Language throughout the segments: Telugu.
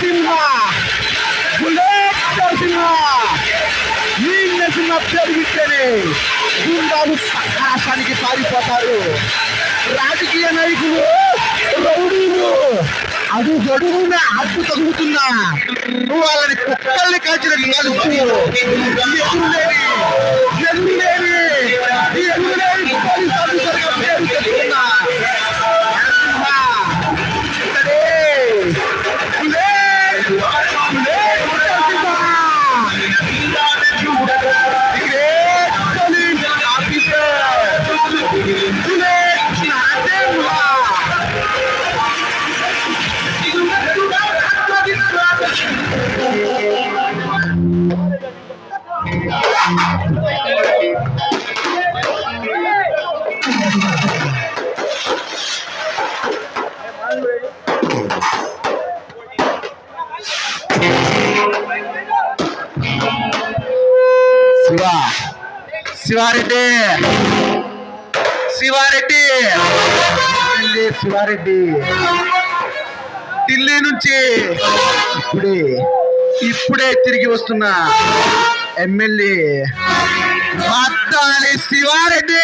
నరసింహ, బుల్లెట్ నరసింహ. ఈ నరసింహ పెరిగితేనే గుండాలు ఆకాశానికి పారిపోతారు. రాజకీయ నాయకులు, రౌడీలు అడుగడుగున అడ్డు తగ్గుతున్నా వాళ్ళని కుక్కల్ని కాల్చినట్టు కాలుస్తూ ఎదురులేని పోలీస్ ఆఫీసర్గా పేరు తెచ్చుకున్నా శివారెడ్డి శివారెడ్డి శివారెడ్డి ఢిల్లీ నుంచి ఇప్పుడే తిరిగి వస్తున్న ఎమ్మెల్యే మద్దాలి శివారెడ్డి.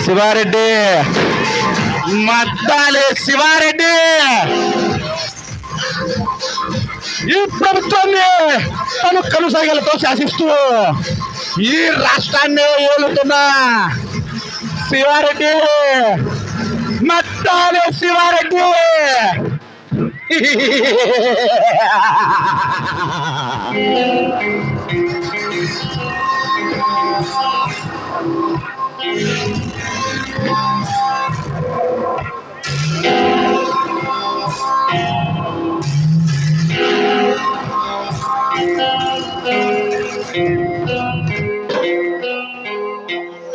శివారెడ్డి మద్దాలి శివారెడ్డి ఈ ప్రభుత్వాన్ని తను కనుసైగలతో శాసిస్తూ ఈ రాష్ట్రాన్ని ఏలుతున్న శివారెడ్డి మద్దాలి శివారెడ్డి.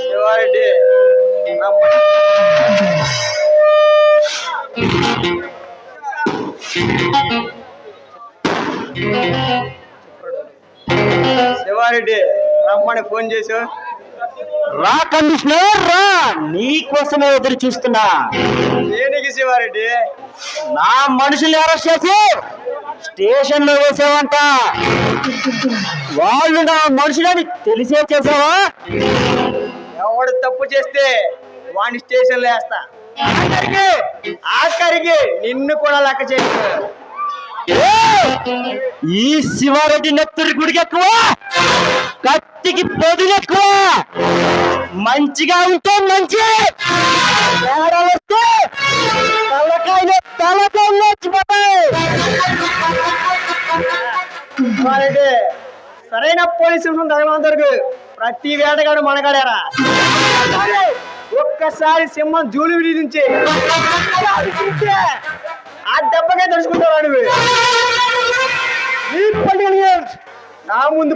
శివారెడ్డి శివారెడ్డి రమ్మని ఫోన్ చేశావు. రా కమిషనర్ రా, నీ కోసమే ఎదురు చూస్తున్నా. దేనికి శివారెడ్డి? నా మనుషుల్ని అరెస్ట్ చేసి స్టేషన్ లో వేసావంట. వాళ్ళు నా మనుషులని తెలిసే చేసావా? ఎవడు తప్పు చేస్తే వాడిని స్టేషన్ లో వేస్తా. ఆఖరికి నిన్ను కూడా లెక్క చేయకు. ఈ శివారెడ్డి నెత్తురి గుడికి ఎక్కువ, కత్తికి పొదులు ఎక్కువ. మంచిగా ఉంటే మంచి, వస్తే తలకాయలు తలకాయలు వచ్చిపోతాయి. సరైన పోలీసులు తగలందరికి ప్రతి వేటగాడు మనగాడారా. ఒక్కసారి సింహం జూలు విధించి ఆ దెబ్బకే తెలుసుకుంటావు. నువ్వు నా ముందు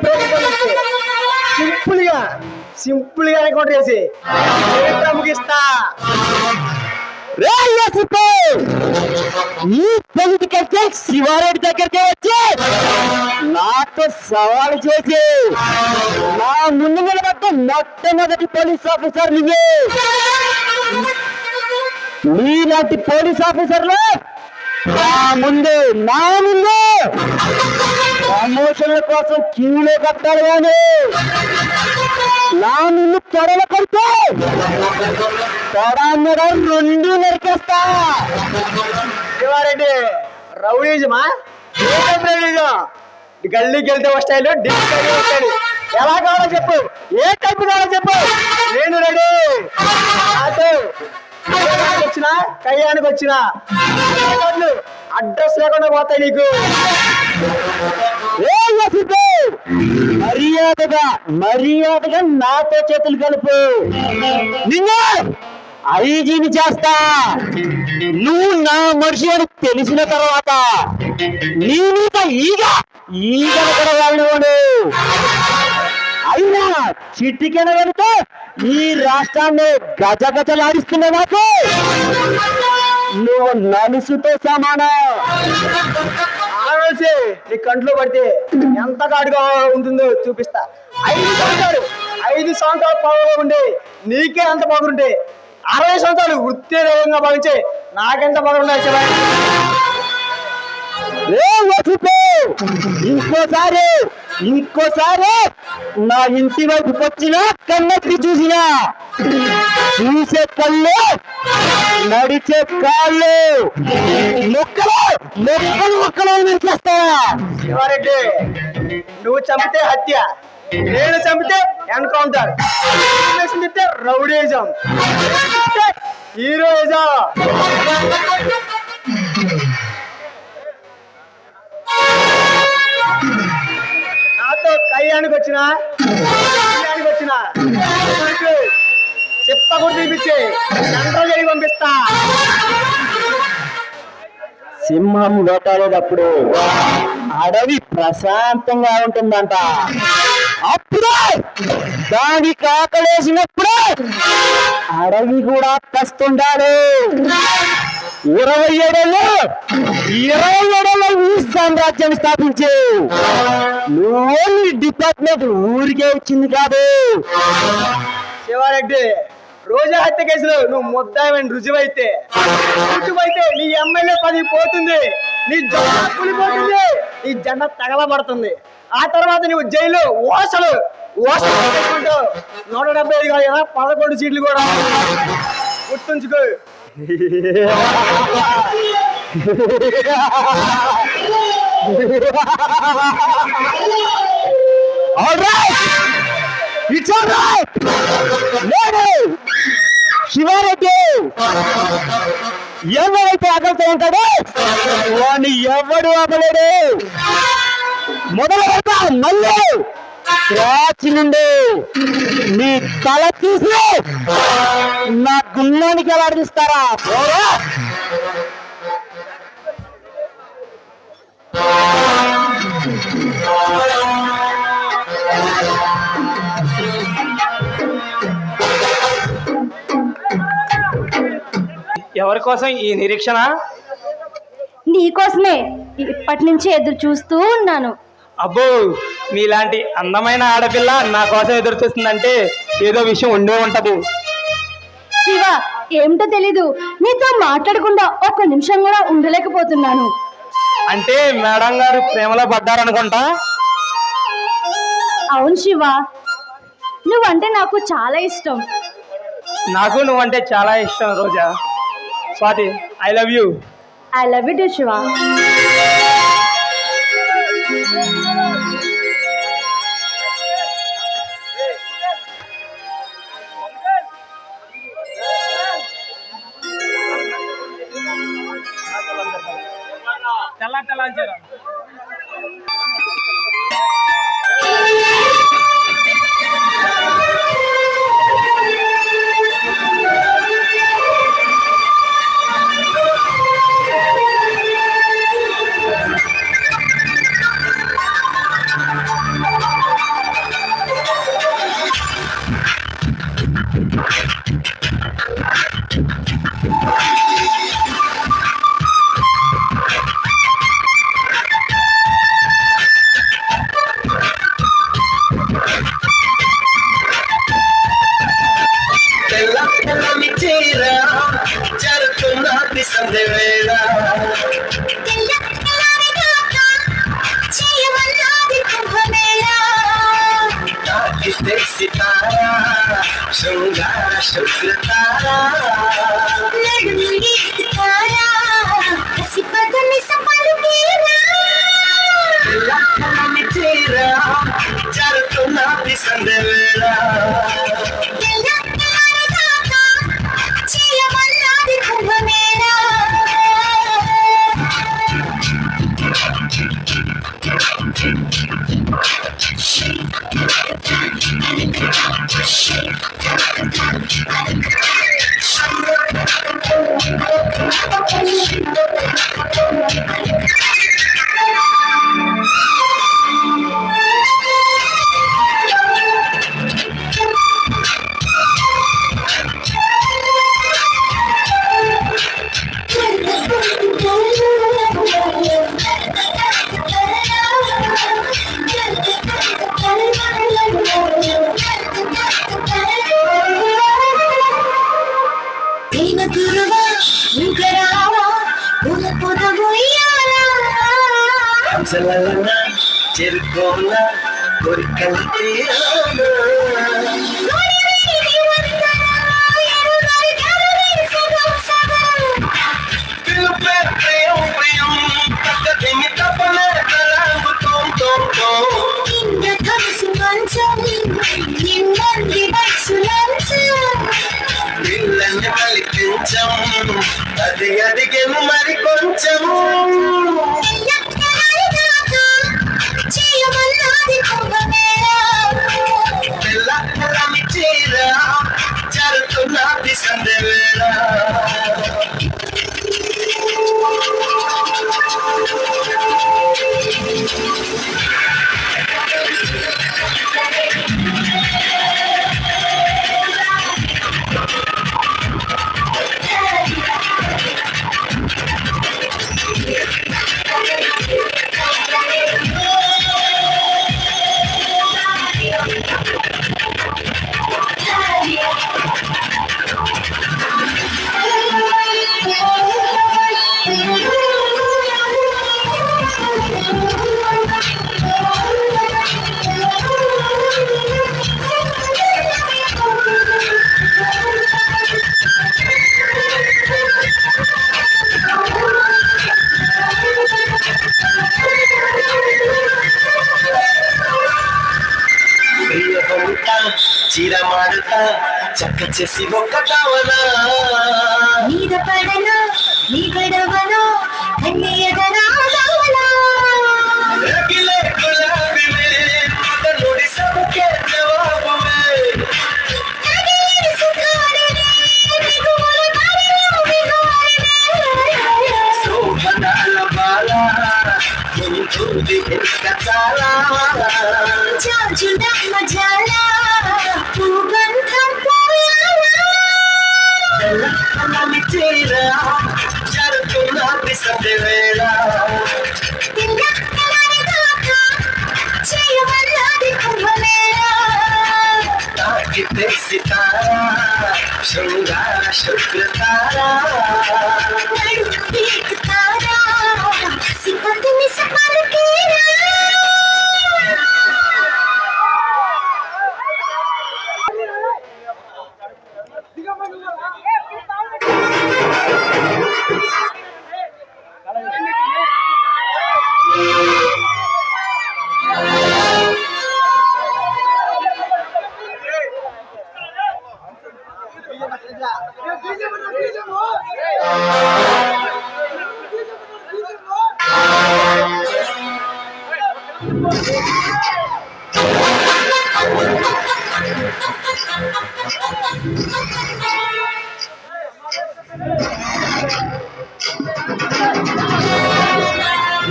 సింపుల్ గా ఎన్కౌంటర్ చేసి ముగిస్తా. ఈ పొలిటికల్ శివారెడ్డి దగ్గరికి వచ్చి నాతో సవాలు చేసి నా ముందు నిలబడ్డ మొట్టమొదటి పోలీస్ ఆఫీసర్ నువ్వే. నీలాంటి పోలీస్ ఆఫీసర్లు నా ముందు ప్రమోషన్ల కోసం క్యూలో కట్టాడు. కానీ నా ముందు తొడలు కొడితే తొడ రెండు నరికేస్తా. శివారెడ్డి రౌడీజమా? గల్లీకి వెళ్తే వస్తాయి, ఢిల్లీ వస్తాడు. ఎలా కావాలో చెప్పు, ఏ టైప్ కావాలో చెప్పు, నేను రెడీ. వచ్చినా కయ్యానికి వచ్చినా అడ్రస్ లేకుండా పోతాయి నీకు. మర్యాదగా నాతో చేతులు కలుపు. నిన్ను ఐజీని చేస్తా. నువ్వు నా మనిషి అని తెలిసిన తర్వాత నీ మీద ఈగ కూడా వాళ్ళు. అయినా చిట్టికెన వెళితే ఈ రాష్ట్రాన్ని గజగజలాడిస్తున్న నాకు నువ్వు నలుసుతో సమానం. ఆలోచి నీ కంట్లో పడితే ఎంత కాడుగా ఉంటుందో చూపిస్తా. 5 సంవత్సరాలు పొగలో ఉండి నీకే అంత పొగరుంటే 60 సంవత్సరాలు వృత్తిగా భావించే నాకెంత పొగరుండే శివాయ. ఇంకోసారి నా ఇంటి వైపుకి వచ్చినా కన్నెత్తి చూసినా చూసే కళ్ళు నడిచే కాళ్ళు మొక్కలు చేస్తావా? శివారెడ్డి, నువ్వు చంపితే హత్య, నేను చంపితే ఎన్కౌంటర్, తిట్టే రౌడీజం, హీరోయిజం. నాతో కయ్యానికి వచ్చినా చెప్పకూడదు చూపించి సెంట్రల్ జైలు పంపిస్తా. సింహం వేటాడేటప్పుడు అడవి ప్రశాంతంగా ఉంటుందంట. అప్పుడే దానికి ఆకలేసినప్పుడు అడవి కూడా కస్తుంటాడు. 27 ఏళ్ళలో ఈ సామ్రాజ్యం స్థాపించు. నువ్వు నీ డిపార్ట్మెంట్ ఊరికే ఇచ్చింది కాదు. శివారెడ్డి, రోజా హత్య కేసులో నువ్వు ముద్దాయమని రుజువైతే నీ ఎమ్మెల్యే పదవి పోతుంది, నీ జెండా కూలిపోతుంది, నీ జెండా తగలబడుతుంది. ఆ తర్వాత నువ్వు జైలు ఓసలు చేసుకుంటూ 175 కాదు కదా 11 సీట్లు కూడా గుర్తుంచుకో. శివారెడ్డి ఎవరైతే ఆకలితో ఉంటాడో వాడిని ఎవడు ఆపలేడు. మొదలు పెడతా మళ్ళీ స్క్రాచ్ నుండి నీ తల తీసి నా గున్నానికి ఎలాడిస్తారా? ఎవరి కోసం ఈ నిరీక్షణ? నీకోసమే ఇప్పటి నుంచి ఎదురు చూస్తూ ఉన్నాను. అబ్బో, మీలాంటి అందమైన ఆడపిల్ల నా కోసం ఎదురు చూస్తుందంటే ఏదో విషయం ఉండే ఉంటది. శివ, ఏమిటో తెలీదు, నీతో మాట్లాడకుండా 1 నిమిషం కూడా ఉండలేకపోతున్నాను. అంటే మేడం గారు ప్రేమలో పడ్డారనుకుంటా. అవును శివ, నువ్వంటే నాకు చాలా ఇష్టం. నాకు నువ్వంటే చాలా ఇష్టం Roja. Swathi, I love you. I love you too Shiva. శృంగార శుక్రతారా జరుగుతున్న సందేవేళ అసలన చెరుకోన కోరికల తీరాన పిలుపే ప్రియం ప్రియం తగ్గదిమి తపనే తలాంగు తోం తోం తోం పిల్లని కలిపించం అది అడిగేను మరి కొంచెం పిల్ల పిల్లని చీర జరుగుతున్నది సందేవేళ చీర మాడుతా చక్క చేసి ఒక్క కావనా మీద పడను నీ గడవను కన్నయ్యదనా రగిలే గులాబీవే మదనుడి సబకే జవాబువే శోభనాల బాల ముందుది ఎంత చాలా జాజులమ్మ జాల పిల్లని చీర జరుగుతున్నది సందేవేళ తాకితే సితారా శృంగార శుక్రతారా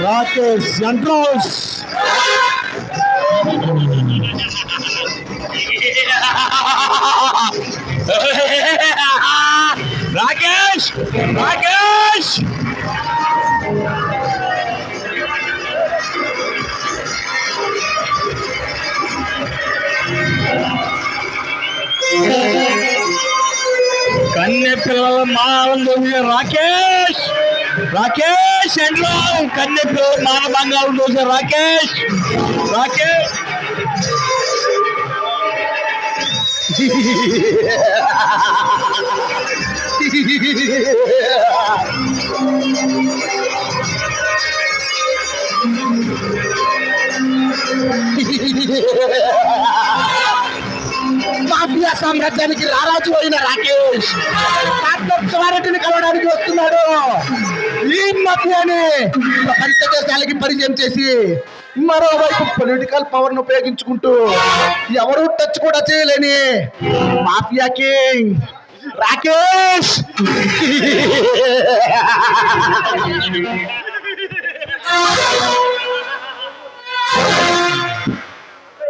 రాకేష్ సెంట్రల్స్ రాకేష్ రాకేష్ కన్నె పిల్లల మానంలో రాకేష్ రాకేష్ ఎంట్లో కన్నె పిల్లల మాన బంగారం చూసే రాకేష్ రాకేష్ మాఫియా సామ్రాజ్యానికి రారాజు అయిన రాకేష్ శివారెడ్డిని కలవడానికి వస్తున్నాడు. ఈ మాఫియాని ప్రపంచ దేశాలకి పరిచయం చేసి మరోవైపు పొలిటికల్ పవర్ ను ఉపయోగించుకుంటూ ఎవరు టచ్ కూడా చేయలేని మాఫియా కింగ్ రాకేష్.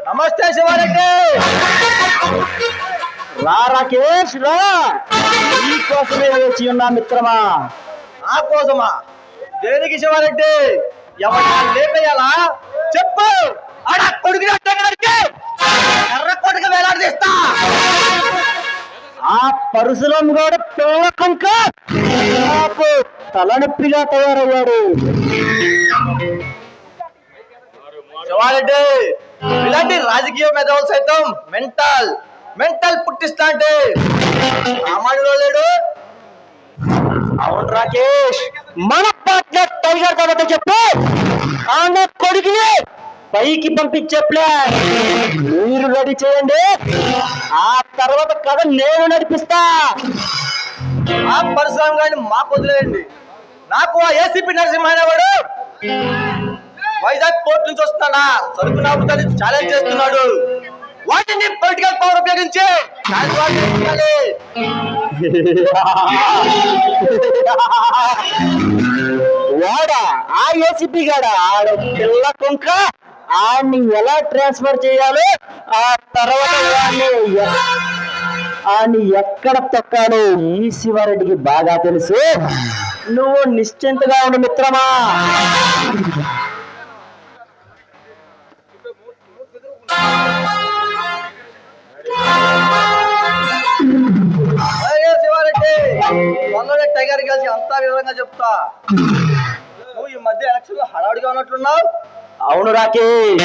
నమస్తే శివారెడ్డి. రా రాకేష్ రా, ఈ కోసమే వేచి ఉన్నా మిత్రమా. నా కోసమా? దేనికి శివారెడ్డి? ఎవరైనా లేపేయాలా? చెప్పు. ఆడ కొడుకు ఎర్ర కొడుకు వేలాడదీస్తా. ఆ పరశురం గారు పిల్లకంక నాకు తలనొప్పిగా తయారయ్యాడు. శివారెడ్డి ఇలాంటి రాజకీయ మేధావులు సైతం మెంటల్ పుట్టిస్తా అంటే సామాన్యుడు లేడు. అవును రాకేష్, మన పార్ట్నర్ టైగర్ తర్వాత చెప్పు ఆమె కొడుకుని పైకి పంపించే ప్లాన్ మీరు రెడీ చేయండి. ఆ తర్వాత కథ నేను నడిపిస్తా. ఆ పరిశ్రమ గాని మాకు వదిలేయండి. నాకు ఆ ఏసీపీ నరసింహ వాడు వైజాగ్ పోర్ట్ నుంచి వస్తున్నాడా సరుకు నాపుతాన్ని ఛాలెంజ్ చేస్తున్నాడు. వాటిని పొలిటికల్ పవర్ ఉపయోగించి వాడా ఆ ఏసీపీ గాడా ఆడ పిల్ల కుంక ఆడిని ఎలా ట్రాన్స్ఫర్ చేయాలో ఆ తర్వాత వాడిని ఎక్కడ తొక్కాలో ఈ శివారెడ్డికి బాగా తెలుసు. నువ్వు నిశ్చింతగా ఉండు మిత్రమా. శివారెడ్డి మొన్ననే టైగర్ కలిసి అంతా వివరంగా చెప్తా. నువ్వు ఈ మధ్య ఎలక్షన్ లో హడావుడిగా ఉన్నట్లున్నావు. అవును రాకేష్,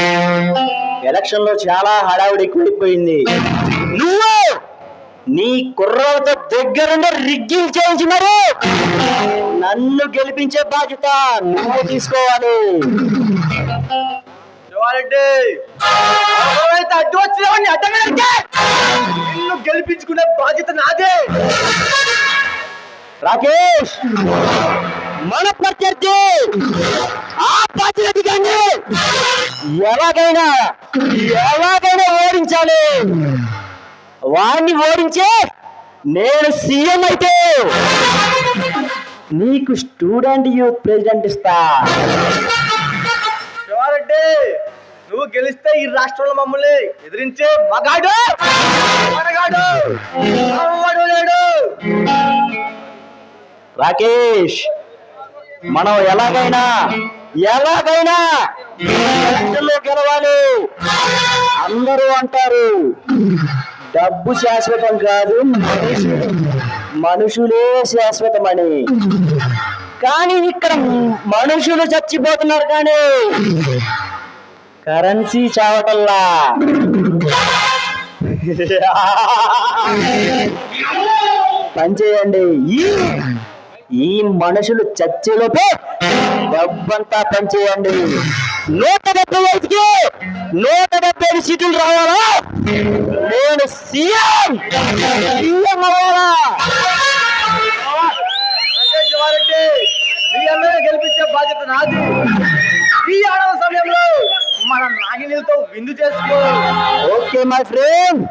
ఎలక్షన్ లో చాలా హడావుడి ఎక్కువైపోయింది. నువ్వు నీ కుర్రలతో దగ్గరుండి రిగ్గింగ్ చేయించి మరి నన్ను గెలిపించే బాధ్యత నువ్వు తీసుకోవాలి. శివారెడ్డి అడ్డు వచ్చినావని అడ్డగలంటే నిన్ను గెలిపించుకునే బాధ్యత నాదే. రాకేష్, మన ప్రత్యర్థి ఆ బాధ్యత కానీ ఎలాగైనా ఓడించాలి. వాడిని ఓడించే నేను సీఎం అయితే నీకు స్టూడెంట్ యూత్ ప్రెసిడెంట్ ఇస్తా. శివారెడ్డి, నువ్వు గెలిస్తే ఈ రాష్ట్రంలో మమ్మల్ని ఎదిరించే మగాడు లేడు. రాకేష్, మనం ఎలాగైనా ఎలక్షన్లో గెలవాలి. అందరూ అంటారు డబ్బు శాశ్వతం కాదు, మనుషులే శాశ్వతమని. కానీ ఇక్కడ మనుషులు చచ్చిపోతున్నారు కానీ కరెన్సీ చావటల్లా. పనిచేయండి. ఈ మనుషులు చచ్చేలోపే డబ్బంతా పనిచేయండి. 175 సీట్లు రావాలా? నేను సీఎం అవ్వాలా? గెలిపించే బాధ్యత నాది. ఈ ఆడవ సమయంలో మన నాగినీలతో విందు చేసుకో. Okay my friend.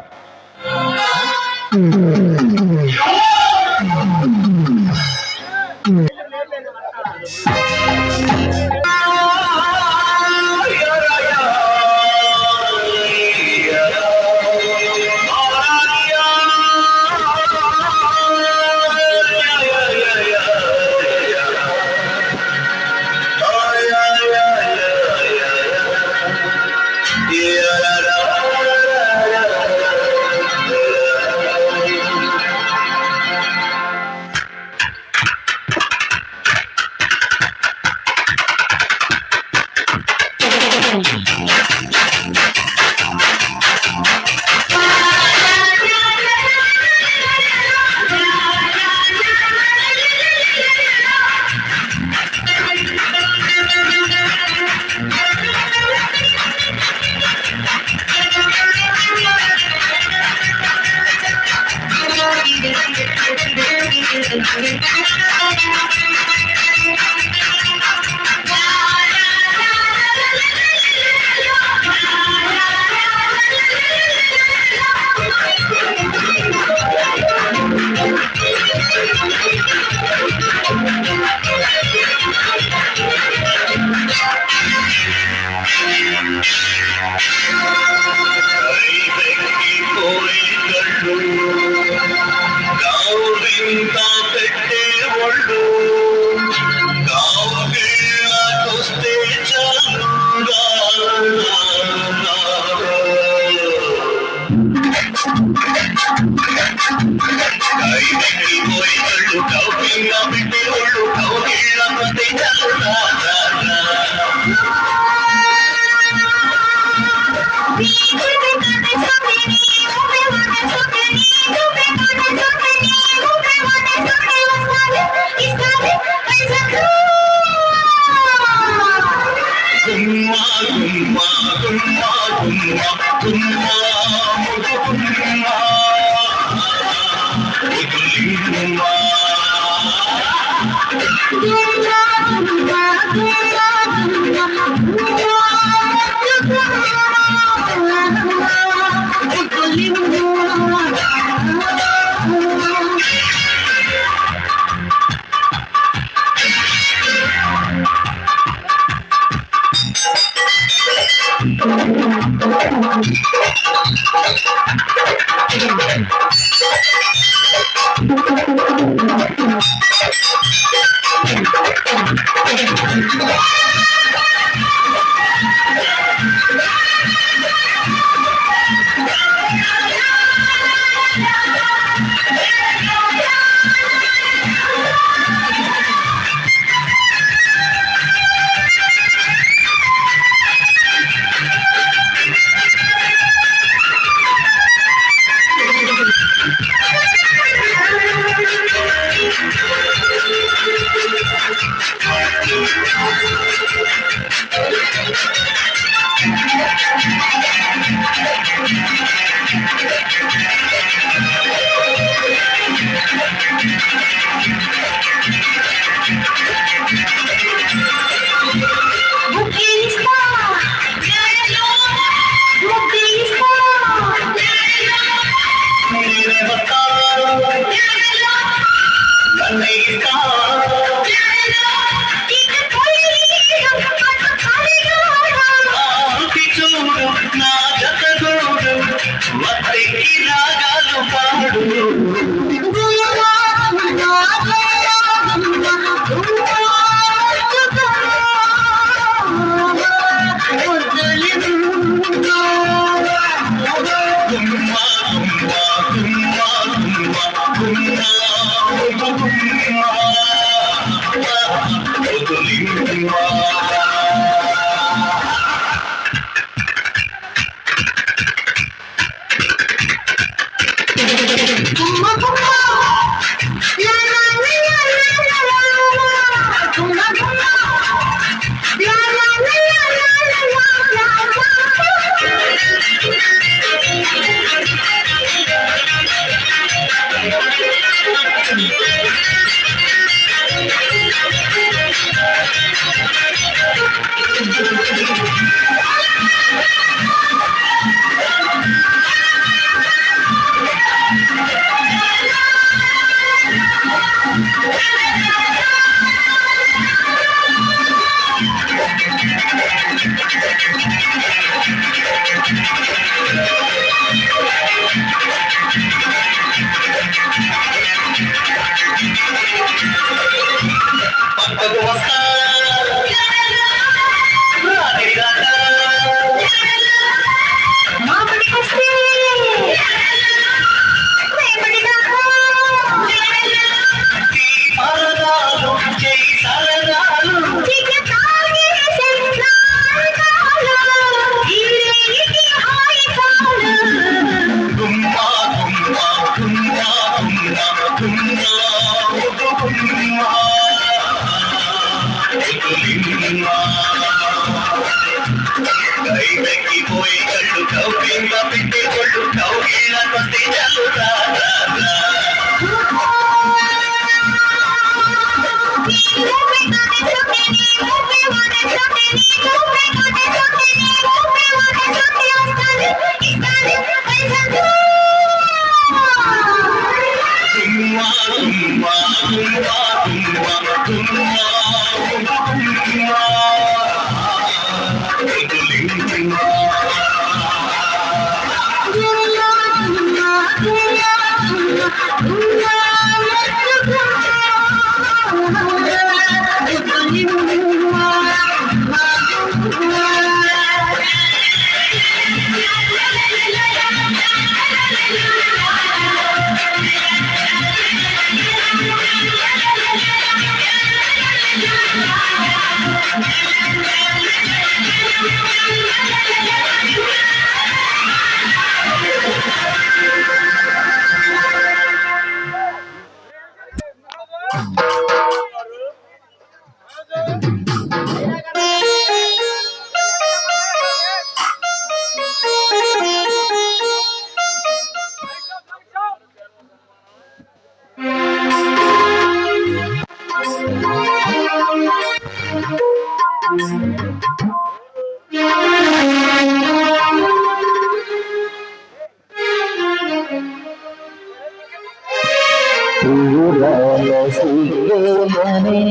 దూరాల సులోనే.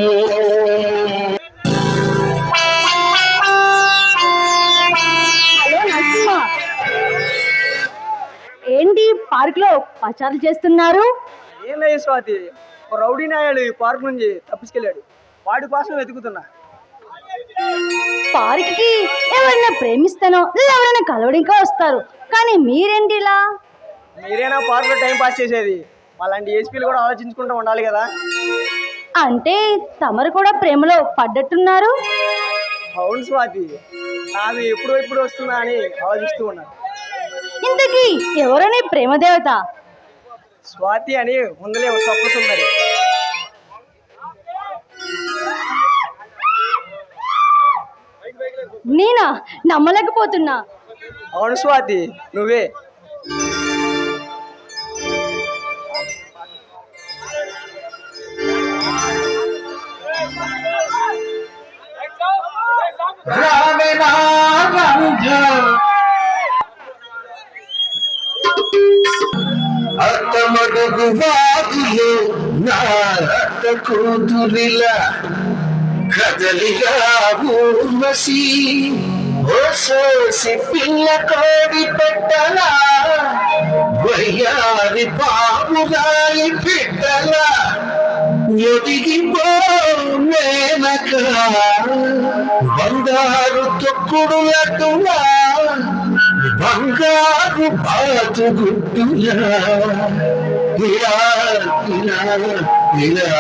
హలో నరసింహ, ఏంటి పార్క్ లో పచారులు చేస్తున్నారు? ఏం లేదు స్వాతి, ఒక రౌడీ నాయాడు ఈ పార్క్ నుంచి తప్పించుకెళ్ళాడు. వాడి కోసం వెతుకుతున్నా. పార్క్ కి ఎవరైనా ప్రేమిస్తానో లేదా ఎవరైనా కలవడానికి వస్తారు, కానీ మీరేంటి ఇలా? మీరేనా పార్క్ లో టైం పాస్ చేసేది? అలాంటి ఏసీపీలు కూడా ఆలోచించుకుంటూ ఉండాలి కదా. అంటే తమరు కూడా ప్రేమలో పడ్డట్టున్నారు. అవును స్వాతి, ఆమె ఎప్పుడు వస్తుందా అని ఆలోచిస్తూ ఉన్నాను. ఇంతకీ ఎవరని ప్రేమ దేవత? స్వాతి అని ఉందలే ఒక స్వప్న సుందరి. నేనా? నమ్మలేకపోతున్నా. అవును స్వాతి, నువ్వే. రావేనా రంగ అత్తమడుగు వాగులు నా అత్త కూతురిల కదలిగా ఊర్వశి ఓ సోసి పిల్ల కోడి పెట్టలా వయ్యారి బాబుగాలి పెట్టలా ఎదిగిపో మేనక బంగారు తొక్కుడులటులా బంగారు బాతు గుట్టులా ఇలా ఇలా ఇలా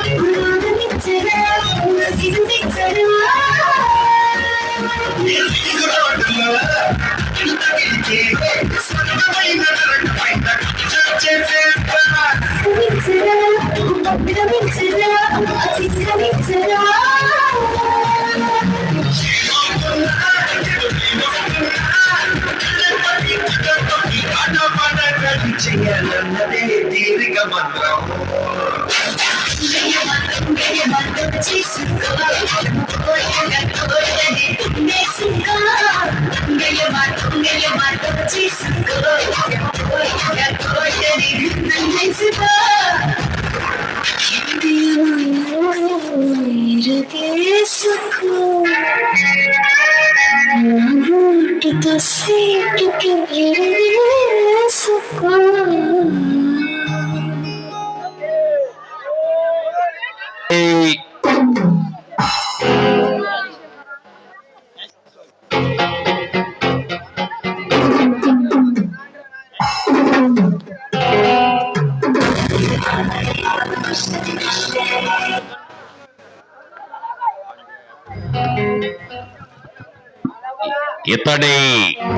Thank you. అతిక్రమించరా అతిక్రమించరా చేయాలన్నదే తీరిక మంత్రం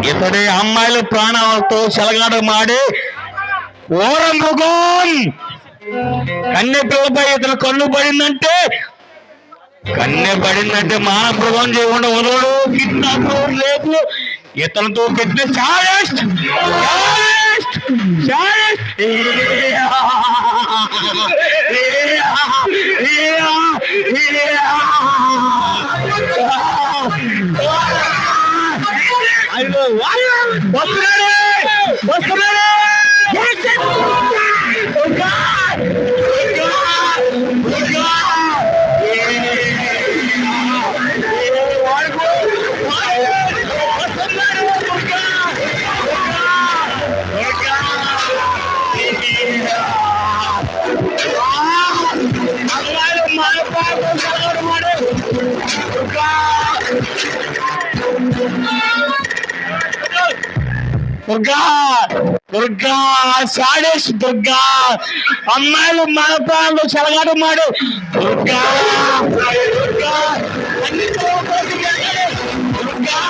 ఇతడి అమ్మాయిల ప్రాణాలతో చెలగాడు మాడి ఓర మృగం కన్నె పిల్లపై ఇతను కన్ను పడిందంటే మానమృగం చేయకుండా వదలడు కిడ్నాప్ లేదు ఇతనితో కిడ్న చారెస్ట్ దుర్గా సాడేష్ దుర్గా అమ్మాయిలు మన ప్రాణంలో చెలగాడు మాడు దుర్గా దుర్గా దుర్గా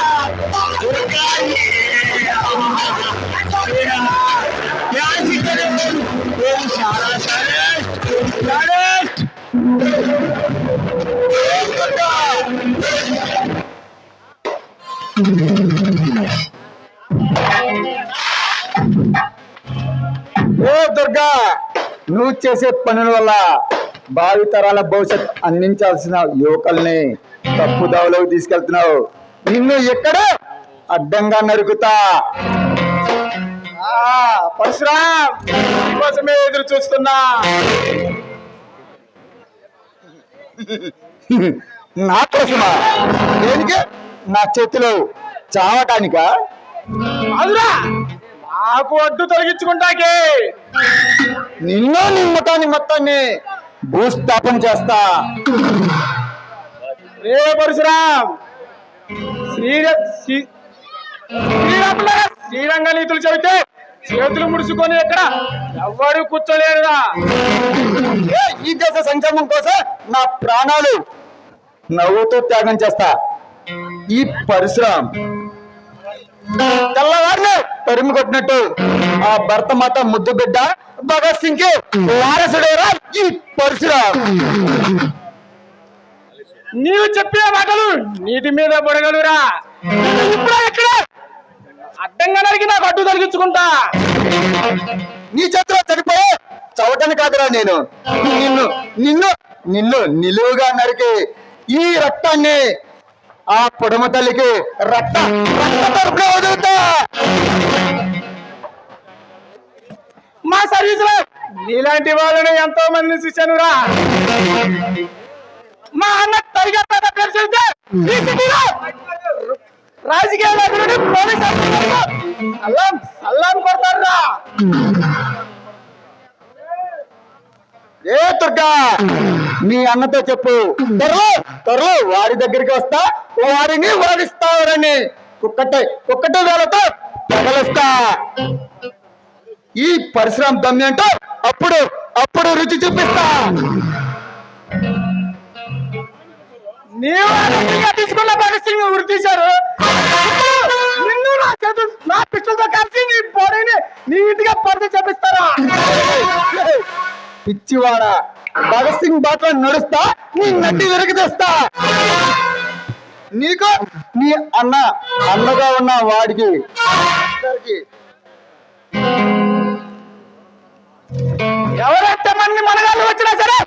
ఓ దుర్గా, నువ్వు చేసే పనుల వల్ల భావితరాల భవిష్యత్ అందించాల్సిన యువకుల్ని తప్పుదావలోకి తీసుకెళ్తున్నావు. నిన్ను ఎక్కడ అడ్డంగా నరుకుతా. పరశురామ్ కోసమే ఎదురు చూస్తున్నా. నా కోసమా? దేనికి? నా చేతిలో చావటానికా? అదురా, నాకు అడ్డు తొలగించుకుంటాకే నిన్ను నిమ్మటాన్ని మొత్తాన్ని భూస్థాపన చేస్తా. రే పరశురామ్, శ్రీరంగ నీతులు చెబితే చేతులు ముడుచుకొని ఎక్కడ ఎవరు కూర్చోలేరురా. ఈ దేశ సంక్షేమం కోసం నా ప్రాణాలు నవ్వుతూ త్యాగం చేస్తా. ఈ పరశురామ్ తెల్లవారిని తరిమి కొట్టినట్టు ఆ భర్త మాత ముద్దు బిడ్డ భగత్ సింగ్ కి వారసుడేరా ఈ పరశురామ్. నీవు చెప్పే మాటలు నీటి మీద బొడగలురా. ఎక్కడ అడ్డంగా నరికి నాకు అడ్డు తొలగించుకుంటా. నీ చేతిలో చనిపోయి చవటని కాదురా నేను. నిన్ను నిన్ను నిన్ను నిలువుగా నరికి ఈ రక్తాన్ని ఆ పొడమ తల్లికి రక్త తరపున వదులుతా. మా సర్వీస్ లో నీలాంటి వాళ్ళని ఎంతో మందిని చూశానురా. మా అన్న తరిగా పేరు చెబితే ఈ సిటీలో రాజకీయ నాయకులని పోలీసు అల్లాం కొడతారురా. ఏ దుర్గా, మీ అన్నతో చెప్పు, త్వరలో వారి దగ్గరికి వస్తా, వారిని వారిస్తారని కుక్కటే వేళతో తగలుస్తా. ఈ పరశురామ్ దమ్యంటో అప్పుడు రుచి చూపిస్తా. తీసుకున్న పరిస్థితి ఉరి తీశారు. నిన్ను నా పిచ్చలతో కలిసి నీ బాడీని నీట్గా పరిధి చేపిస్తారా? పిచ్చివాడా, భగత్ సింగ్ బాటలో నడుస్తా నీ నడ్డి వెనక్కి తెస్తా. నీకు నీ అన్నగా ఉన్న వాడికి ఎవరెంత మంది మనగాళ్ళు వచ్చినా సరే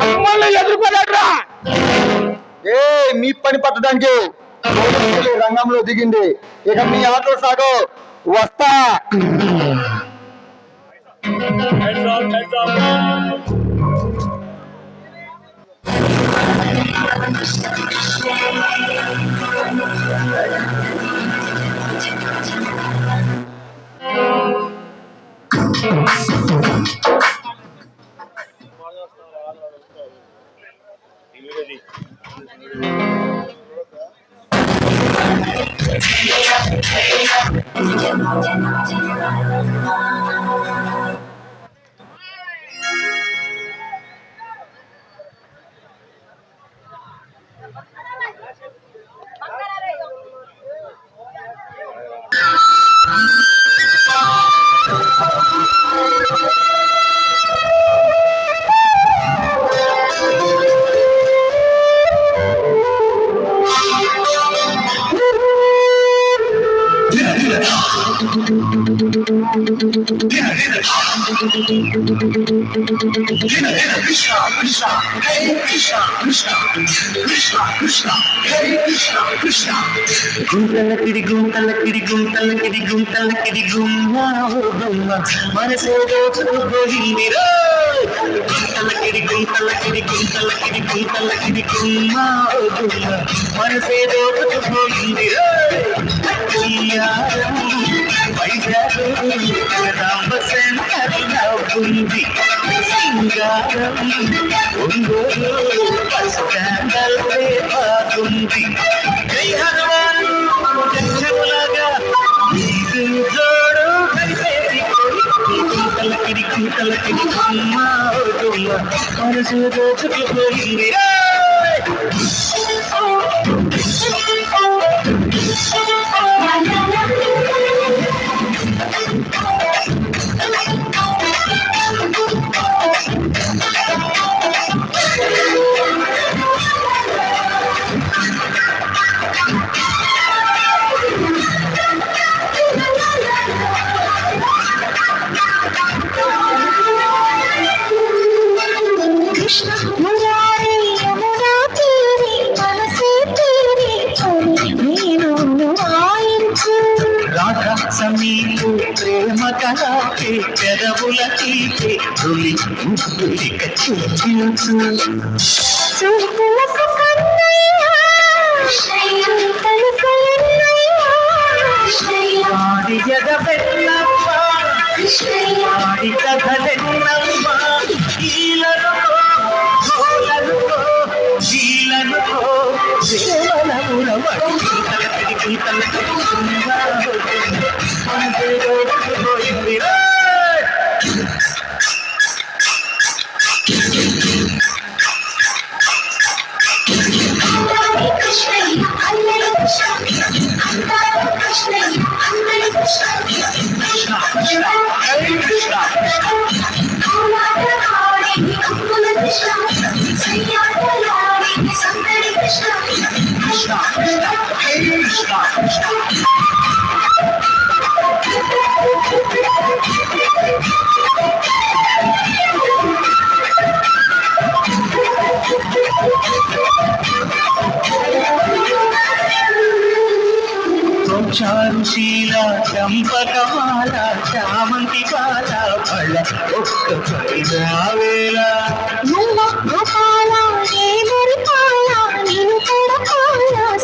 అమ్మల్ని ఎదుర్కోలేడురా. మీ పని పట్టడానికి రంగంలో దిగింది. ఇక మీ ఆటో సాగు వస్తా. గుంతలకిడి గుంతలకిడి గుంతలకిడి గుంతలకిడి గుమ్మ మనసే దోచుకుపోయిందిరా. గుంతలకిడి గుంతలకిడి గుంతలకిడి గుంతలకిడి గుమ్మ మనసే దోచుకుపోయిందిరా. వైజాగ్ ఉంది సింగారం ఒంగోలు బస్టాండల్పే బాగుంది. జై హనుమాన్ జంగములాగా జోడు కలిపేసి కుంతలకిడి కుంతలకిడి గుమ్మ మనసు దోచుకుపోయింది. సమీపు ప్రేమ కళాపే పెదవుల తీపే తొలి ముద్దులిక చూపించు. ఆడి ఎదబెన్నమ్మ ఆడి కథలెన్నమ్మ ఈలనుకో గోలనుకో జీలనుకో దేవలమురవడి తలకడి తలకడి చారుశీల చంపకమాల చామంతి పాల ఫల ఒక్క వేళ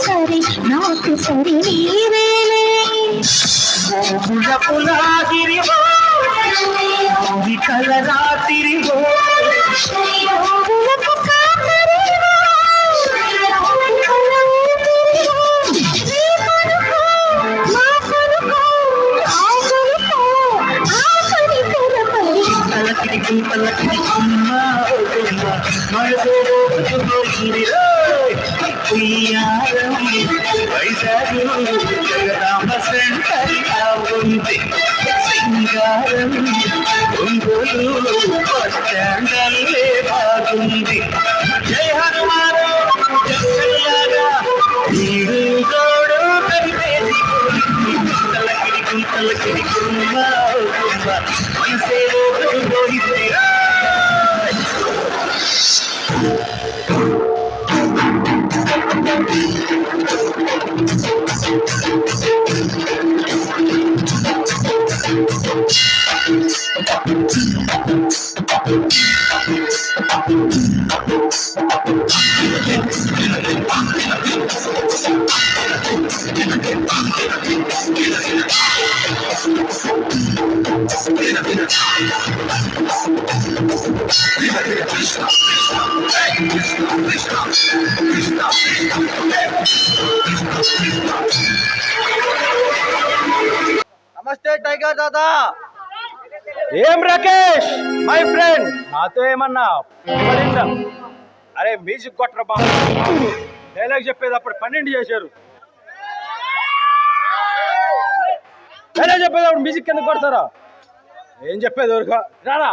సరే నాకు సరి పులాగిరివో కల రాత్రివో పల్లకి వైజాగ్ జగదాంబ సెంటర్ ఉంది సింగారం ఒంగోలు బస్ స్టాండల్లే బాగుంది జై హనుమాను జంగల్లాగా ఈడు గోడు కలిపేసి గుంతలకిడి గుంతలకిడి గుమ్మ గుమ్మ మనసే రోజు పోయింది నమస్తే టైగర్ దాదా. ఏం రాకేష్ మై ఫ్రెండ్ నాతో ఏమన్నా పడిందా? అరే మ్యూజిక్ కొట్టరా బాబు, డైలాగ్ చెప్పేది అప్పుడు 12 చేశారు. డైలాగ్ చెప్పేది అప్పుడు మ్యూజిక్ కింద కొడతారా? ఏం చెప్పేది ఊరుకో రారా.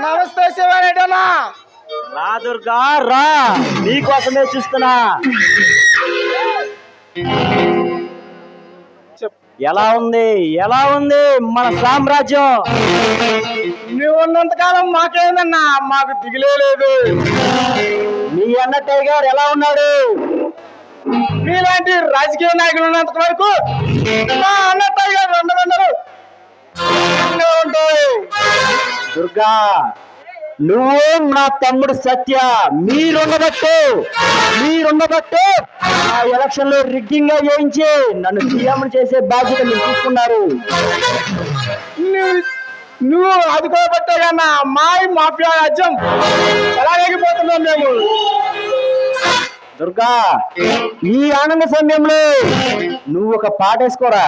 నమస్తే శివారెడ్డనా. రా దుర్గా రా, నీకోసమే చూస్తున్నా. ఎలా ఉంది మన సామ్రాజ్యం? నువ్వు ఉన్నంతకాలం మాకేందన్నా, మాకు దిగులే లేదు. నీ అన్న టైగర్ ఎలా ఉన్నాడు? మీలాంటి రాజకీయ నాయకులు ఉన్నంత వరకు మా అన్న టైగర్ ఉండరు. దుర్గా, నువ్వు నా తమ్ముడు సత్య మీరుండబట్టు ఆ ఎలక్షన్ లో రిగ్గింగ్ గా చేయించి నన్ను సీఎం చేసే బాధ్యత మీరు తీసుకున్నారు. నువ్వు అదుకోబట్టే కన్నా మాఫియా రాజ్యం ఎలా లేకపోతున్నాం మేము. దుర్గా, ఈ ఆనంద సమయంలో నువ్వు ఒక పాట వేసుకోరా.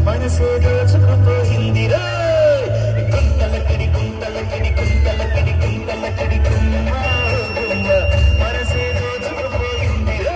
మనసే దోచుకుపోయిందిరా, గుంతలకిడి గుంతలకిడి గుంతలకిడి గుంతలకిడి గుమ్మ మనసే దోచుకుపోయిందిరా.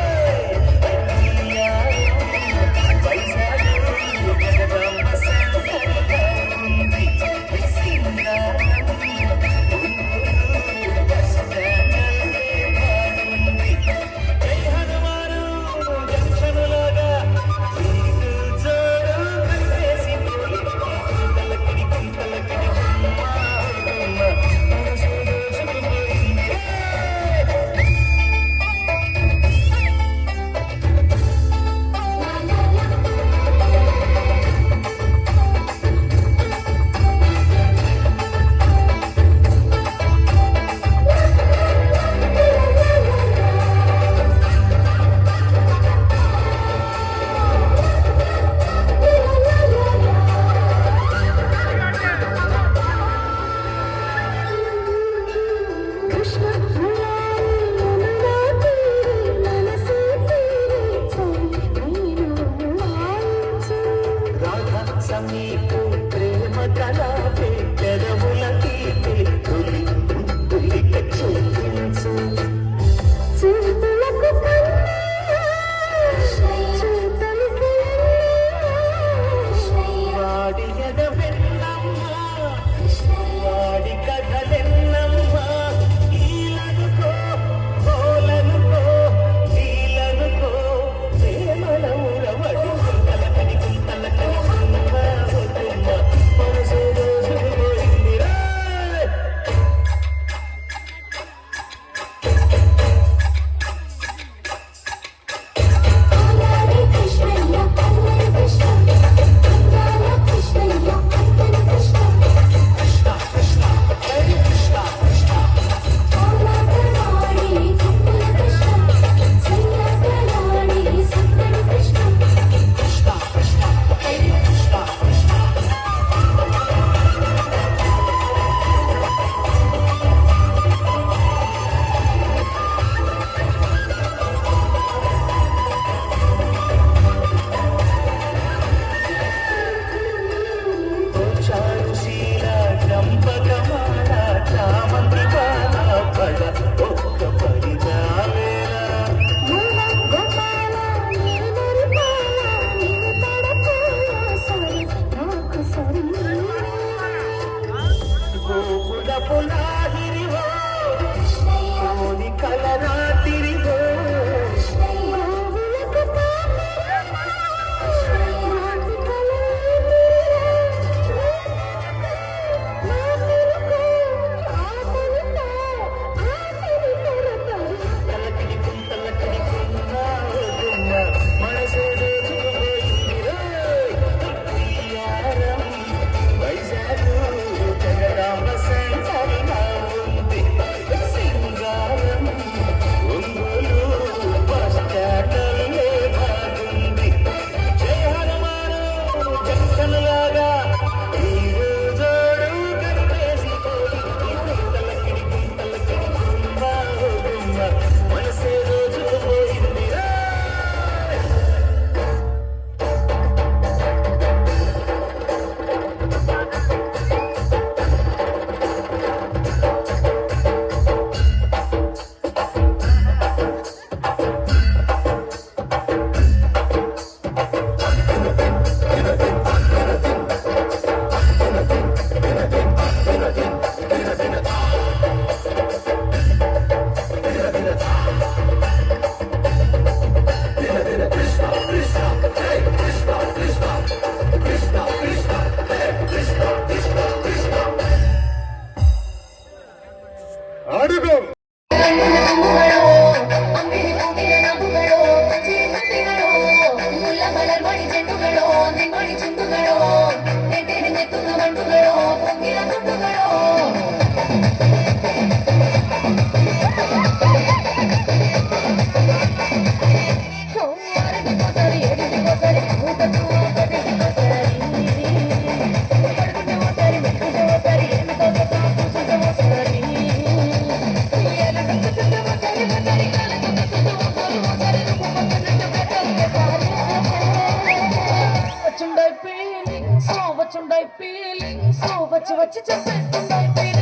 అడుగు వచ్చి చెప్పేస్తుండే